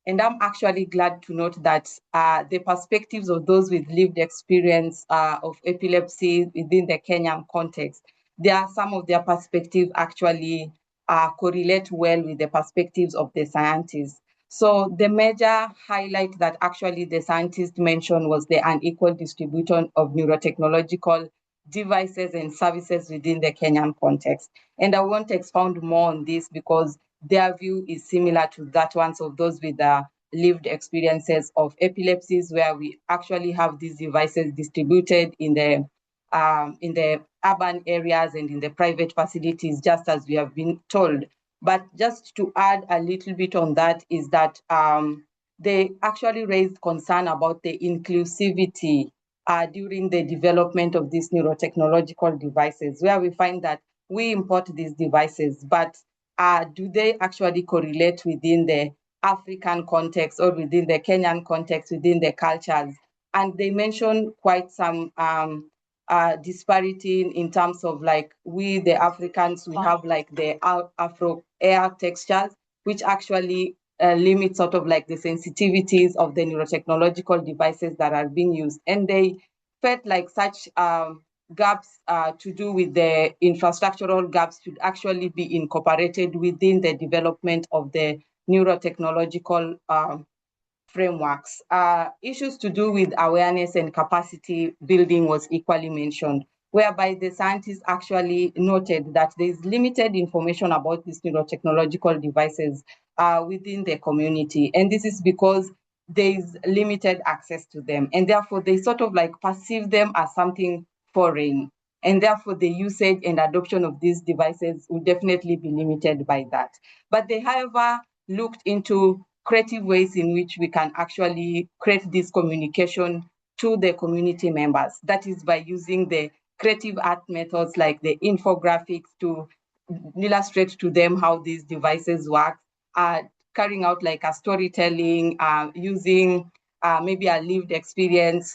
Speaker 8: And I'm actually glad to note that the perspectives of those with lived experience of epilepsy within the Kenyan context, there are some of their perspectives actually correlate well with the perspectives of the scientists. So the major highlight that actually the scientists mentioned was the unequal distribution of neurotechnological devices and services within the Kenyan context. And I won't expound more on this because their view is similar to that ones of those with lived experiences of epilepsies, where we actually have these devices distributed in the urban areas and in the private facilities, just as we have been told. But just to add a little bit on that is that they actually raised concern about the inclusivity during the development of these neurotechnological devices, where we find that we import these devices, but do they actually correlate within the African context or within the Kenyan context, within the cultures? And they mention quite some disparity in terms of like we, the Africans, we have like the Afro air textures, which actually limit sort of like the sensitivities of the neurotechnological devices that are being used. And they felt like such gaps to do with the infrastructural gaps should actually be incorporated within the development of the neurotechnological frameworks. Issues to do with awareness and capacity building was equally mentioned, whereby the scientists actually noted that there is limited information about these neurotechnological devices within the community. And this is because there is limited access to them. And therefore, they sort of like perceive them as something foreign. And therefore, the usage and adoption of these devices will definitely be limited by that. But they, however, looked into creative ways in which we can actually create this communication to the community members. That is by using the creative art methods like the infographics to illustrate to them how these devices work, carrying out like a storytelling, using maybe a lived experience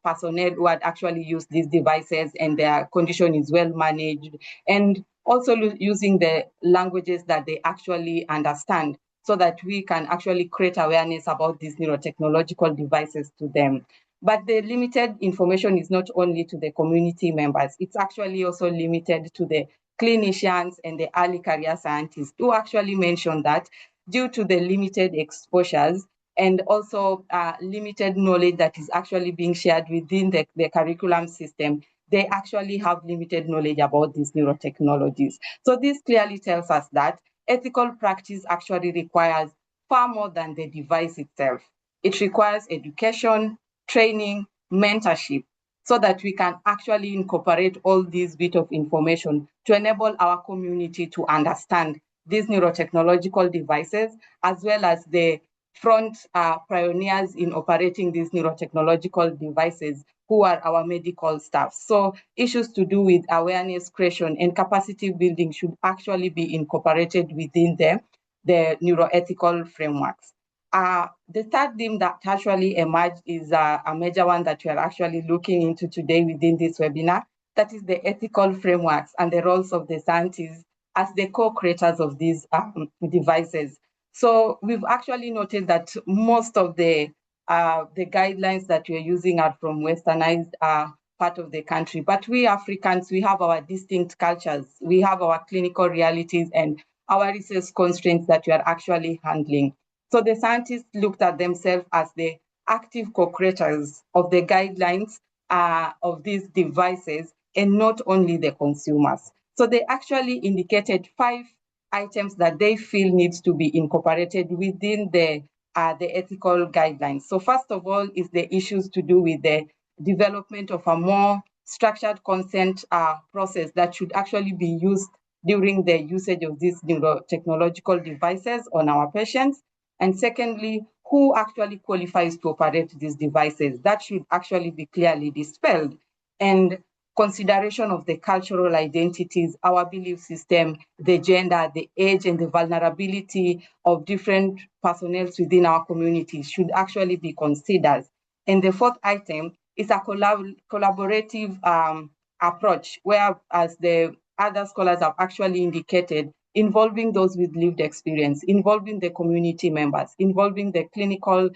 Speaker 8: personnel who had actually used these devices and their condition is well managed, and also using the languages that they actually understand, so that we can actually create awareness about these neurotechnological devices to them. But the limited information is not only to the community members, it's actually also limited to the clinicians and the early career scientists, who actually mentioned that due to the limited exposures and also limited knowledge that is actually being shared within the curriculum system, they actually have limited knowledge about these neurotechnologies. So this clearly tells us that ethical practice actually requires far more than the device itself. It requires education, training, mentorship, so that we can actually incorporate all these bit of information to enable our community to understand these neurotechnological devices, as well as the front pioneers in operating these neurotechnological devices, who are our medical staff. So issues to do with awareness creation and capacity building should actually be incorporated within the neuroethical frameworks. The third theme that actually emerged is a major one that we are actually looking into today within this webinar, that is the ethical frameworks and the roles of the scientists as the co-creators of these devices. So we've actually noted that most of the guidelines that we're using are from westernized part of the country. But we Africans, we have our distinct cultures, we have our clinical realities and our research constraints that we are actually handling. So the scientists looked at themselves as the active co-creators of the guidelines of these devices and not only the consumers. So they actually indicated 5 items that they feel needs to be incorporated within the ethical guidelines. So first of all is the issues to do with the development of a more structured consent process that should actually be used during the usage of these neurotechnological devices on our patients. And secondly, who actually qualifies to operate these devices? That should actually be clearly dispelled. And consideration of the cultural identities, our belief system, the gender, the age, and the vulnerability of different personnel within our community should actually be considered. And the fourth item is a collaborative approach, where, as the other scholars have actually indicated, involving those with lived experience, involving the community members, involving the clinical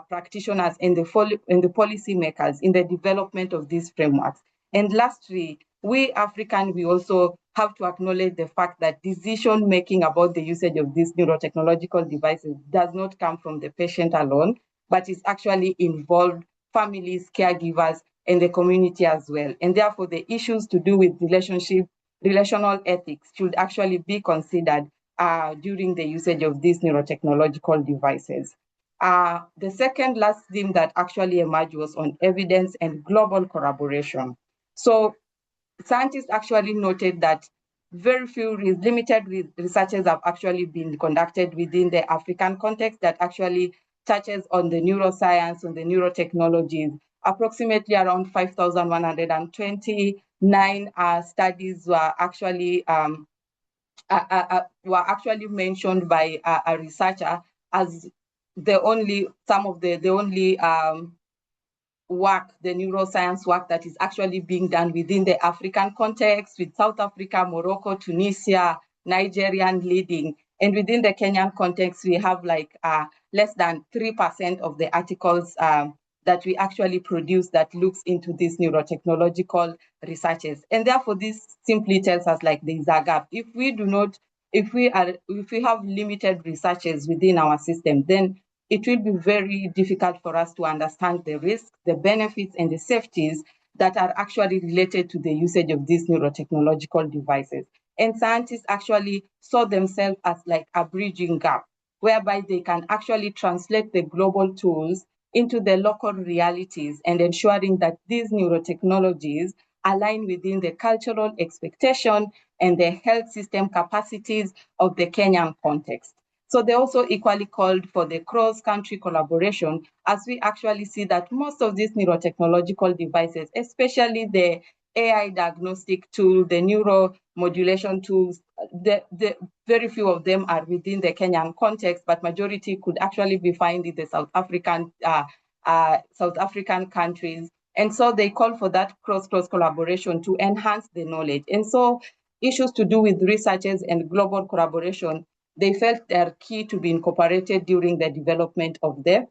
Speaker 8: practitioners and the policy makers in the development of these frameworks. And lastly, we African, we also have to acknowledge the fact that decision making about the usage of these neurotechnological devices does not come from the patient alone, but is actually involved families, caregivers, and the community as well. And therefore, the issues to do with relational ethics should actually be considered during the usage of these neurotechnological devices. The second last theme that actually emerged was on evidence and global collaboration. So scientists actually noted that very few limited researches have actually been conducted within the African context that actually touches on the neuroscience, on the neurotechnologies. Approximately around 5,129 studies were actually mentioned by a researcher as the only work, the neuroscience work that is actually being done within the African context, with South Africa, Morocco, Tunisia, Nigerian leading. And within the Kenyan context, we have like less than 3% of the articles that we actually produce that looks into these neurotechnological researches. And therefore, this simply tells us like there is a gap. If we have limited researches within our system, then it will be very difficult for us to understand the risks, the benefits, and the safeties that are actually related to the usage of these neurotechnological devices. And scientists actually saw themselves as like a bridging gap, whereby they can actually translate the global tools into the local realities and ensuring that these neurotechnologies align within the cultural expectation and the health system capacities of the Kenyan context. So they also equally called for the cross-country collaboration, as we actually see that most of these neurotechnological devices, especially the AI diagnostic tool, the neuromodulation tools, the very few of them are within the Kenyan context, but majority could actually be found in the South African countries. And so they call for that cross collaboration to enhance the knowledge. And so issues to do with researches and global collaboration, they felt they are key to be incorporated during the development of the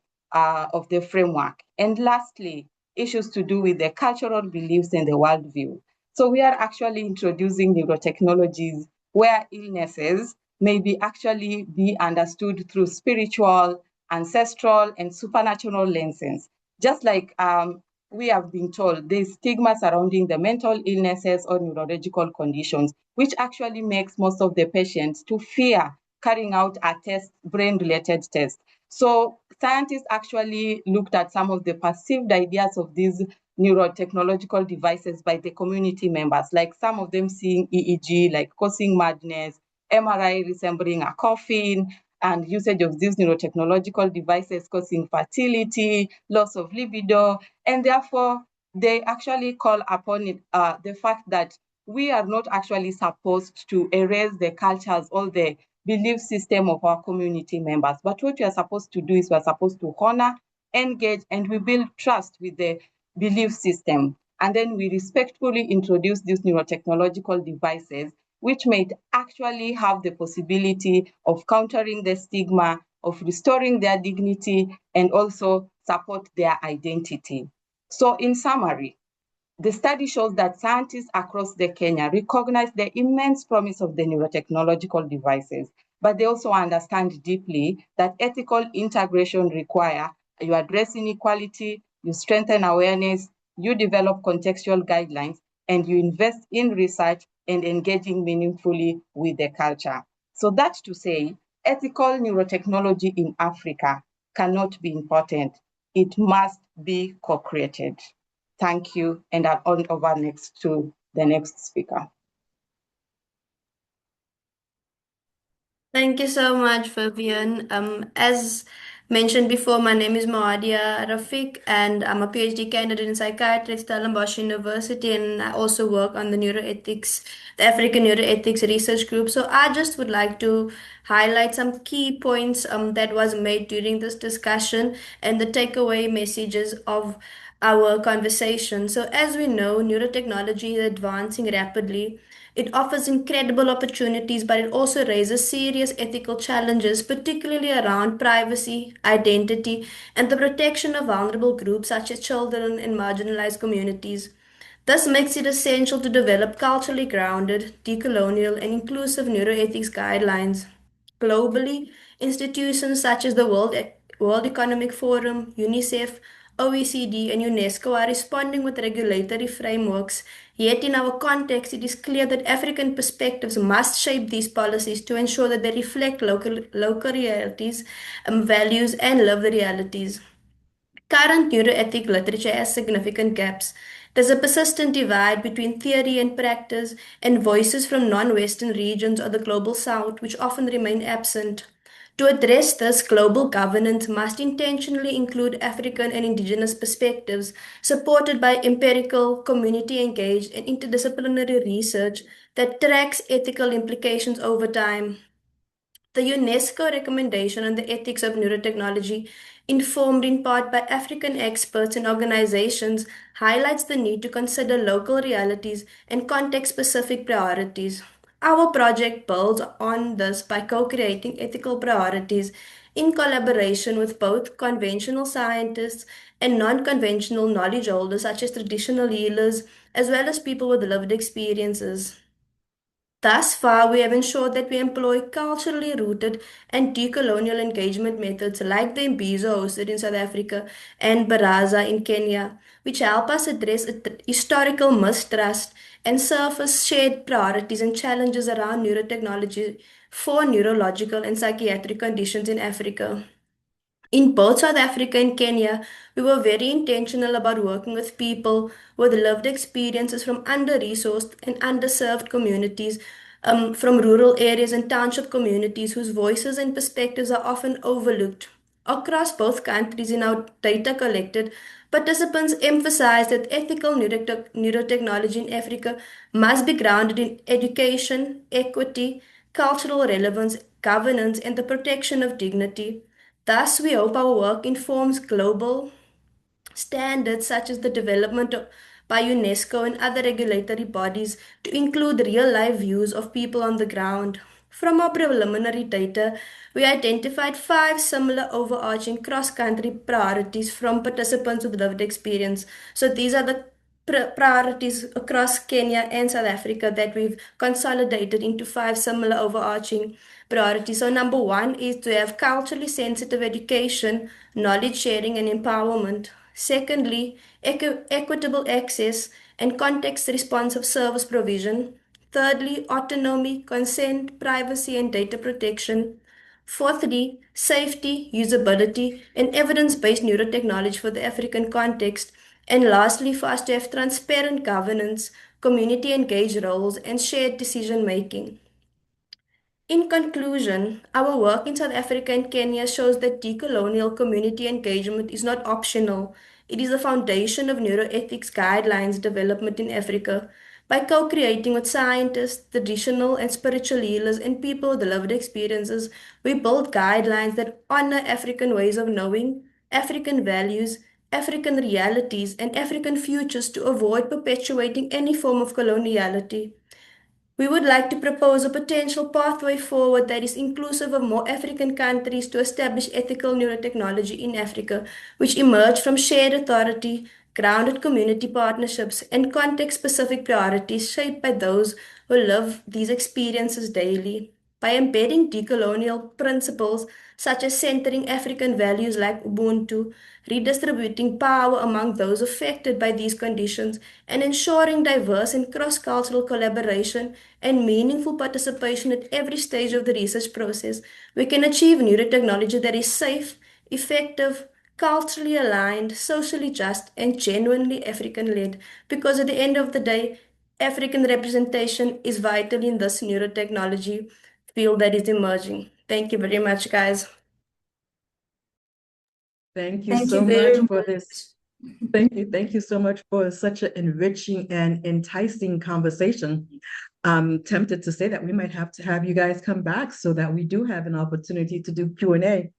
Speaker 8: framework. And lastly, issues to do with the cultural beliefs and the worldview. So we are actually introducing neurotechnologies where illnesses may be actually be understood through spiritual, ancestral, and supernatural lenses. Just like we have been told, there's stigma surrounding the mental illnesses or neurological conditions, which actually makes most of the patients to fear carrying out a test, brain-related test. So scientists actually looked at some of the perceived ideas of these neurotechnological devices by the community members, like some of them seeing EEG, like causing madness, MRI resembling a coffin, and usage of these neurotechnological devices causing fertility, loss of libido, and therefore they actually call upon it, the fact that we are not actually supposed to erase the cultures or the belief system of our community members. But what we are supposed to do is we are supposed to honor, engage, and we build trust with the belief system. And then we respectfully introduce these neurotechnological devices, which may actually have the possibility of countering the stigma, of restoring their dignity, and also support their identity. So in summary, the study shows that scientists across Kenya recognize the immense promise of the neurotechnological devices, but they also understand deeply that ethical integration requires you address inequality, you strengthen awareness, you develop contextual guidelines, and you invest in research and engaging meaningfully with the culture. So that's to say, ethical neurotechnology in Africa cannot be important. It must be co-created. Thank you, and I'll on over next to the next speaker.
Speaker 9: Thank you so much, Vivian. As mentioned before, my name is Maadia Rafiq, and I'm a PhD candidate in psychiatry at Stellenbosch University, and I also work on the African Neuroethics Research Group. So I just would like to highlight some key points that was made during this discussion and the takeaway messages of our conversation. So as we know, neurotechnology is advancing rapidly. It offers incredible opportunities, but it also raises serious ethical challenges, particularly around privacy, identity, and the protection of vulnerable groups such as children and marginalized communities. This makes it essential to develop culturally grounded, decolonial, and inclusive neuroethics guidelines. Globally, institutions such as the World Economic Forum, UNICEF, OECD, and UNESCO are responding with regulatory frameworks. Yet, in our context, it is clear that African perspectives must shape these policies to ensure that they reflect local realities, values, and lived realities. Current neuroethic literature has significant gaps. There's a persistent divide between theory and practice, and voices from non Western regions or the global South, which often remain absent. To address this, global governance must intentionally include African and indigenous perspectives, supported by empirical, community engaged, and interdisciplinary research that tracks ethical implications over time. The UNESCO recommendation on the ethics of neurotechnology, informed in part by African experts and organizations, highlights the need to consider local realities and context specific priorities. Our project builds on this by co creating ethical priorities in collaboration with both conventional scientists and non conventional knowledge holders, such as traditional healers, as well as people with lived experiences. Thus far, we have ensured that we employ culturally rooted and decolonial engagement methods like the Imbizo hosted in South Africa and Baraza in Kenya, which help us address historical mistrust and surface shared priorities and challenges around neurotechnology for neurological and psychiatric conditions in Africa. In both South Africa and Kenya, we were very intentional about working with people with lived experiences from under resourced and underserved communities, from rural areas and township communities whose voices and perspectives are often overlooked. Across both countries, in our data collected, participants emphasized that ethical neurotechnology in Africa must be grounded in education, equity, cultural relevance, governance, and the protection of dignity. Thus, we hope our work informs global standards such as the development by UNESCO and other regulatory bodies to include real life views of people on the ground. From our preliminary data, we identified five similar overarching cross country priorities from participants with lived experience. So these are the priorities across Kenya and South Africa that we've consolidated into five similar overarching priorities. So, number one is to have culturally sensitive education, knowledge sharing, and empowerment. Secondly, equitable access and context responsive service provision. Thirdly, autonomy, consent, privacy, and data protection. Fourthly, safety, usability, and evidence based neurotechnology for the African context. And lastly, for us to have transparent governance, community engaged roles, and shared decision making. In conclusion, our work in South Africa and Kenya shows that decolonial community engagement is not optional. It is the foundation of neuroethics guidelines development in Africa. By co creating with scientists, traditional and spiritual healers, and people with lived experiences, we build guidelines that honor African ways of knowing, African values, African realities, and African futures to avoid perpetuating any form of coloniality. We would like to propose a potential pathway forward that is inclusive of more African countries to establish ethical neurotechnology in Africa, which emerge from shared authority, grounded community partnerships, and context specific priorities shaped by those who live these experiences daily. By embedding decolonial principles such as centering African values like Ubuntu, redistributing power among those affected by these conditions, and ensuring diverse and cross cultural collaboration and meaningful participation at every stage of the research process, we can achieve neurotechnology that is safe, effective, culturally aligned, socially just, and genuinely African led. Because at the end of the day, African representation is vital in this neurotechnology field that is emerging. Thank you very much, guys.
Speaker 1: Thank you
Speaker 2: Thank
Speaker 1: so
Speaker 2: you very
Speaker 1: much for
Speaker 2: much.
Speaker 1: this. Thank you so much for such an enriching and enticing conversation. I'm tempted to say that we might have to have you guys come back so that we do have an opportunity to do Q&A.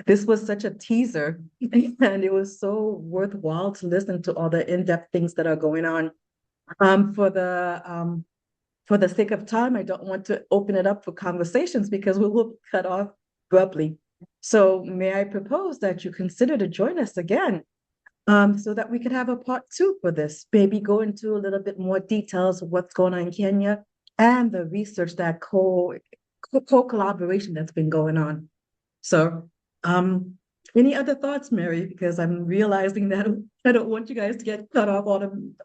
Speaker 1: This was such a teaser, and it was so worthwhile to listen to all the in-depth things that are going on. For the sake of time, I don't want to open it up for conversations because we will be cut off abruptly. So may I propose that you consider to join us again, so that we could have a part 2 for this, maybe go into a little bit more details of what's going on in Kenya and the research that co-collaboration that's been going on. So, any other thoughts, Mary? Because I'm realizing that I don't want you guys to get cut off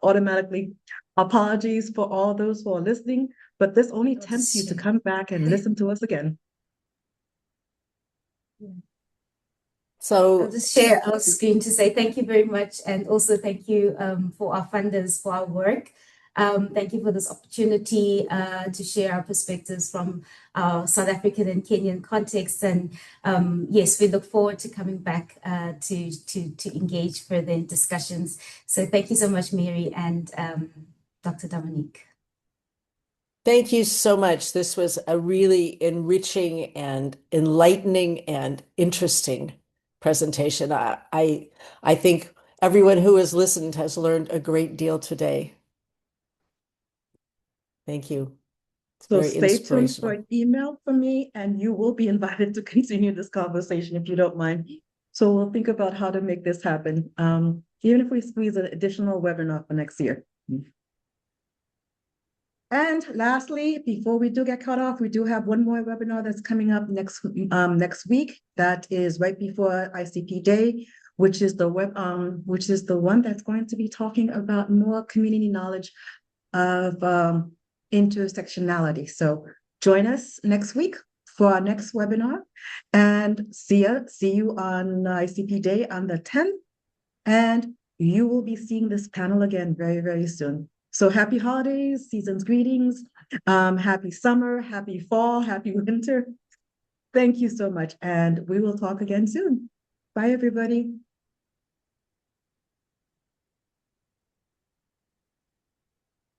Speaker 1: automatically. Apologies for all those who are listening, but this only tempts you to come back and listen to us again.
Speaker 2: I'll
Speaker 9: So
Speaker 2: just share our screen to say thank you very much, and also thank you for our funders for our work. Thank you for this opportunity to share our perspectives from our South African and Kenyan context. And yes, we look forward to coming back to engage further in discussions. So thank you so much, Mary and Dr. Dominique.
Speaker 9: thank you so much. This was a really enriching and enlightening and interesting presentation. I think everyone who has listened has learned a great deal today. Thank you. It's
Speaker 1: So
Speaker 9: very
Speaker 1: stay tuned for
Speaker 9: inspirational.
Speaker 1: an email from me, and you will be invited to continue this conversation if you don't mind. So we'll think about how to make this happen, even if we squeeze an additional webinar for next year. And lastly, before we do get cut off, we do have one more webinar that's coming up next week. That is right before ICP Day, which is the one that's going to be talking about more community knowledge of intersectionality. So join us next week for our next webinar, and see you on ICP Day on the 10th, and you will be seeing this panel again very, very soon. So happy holidays, season's greetings, happy summer, happy fall, happy winter. Thank you so much, and we will talk again soon. Bye, everybody.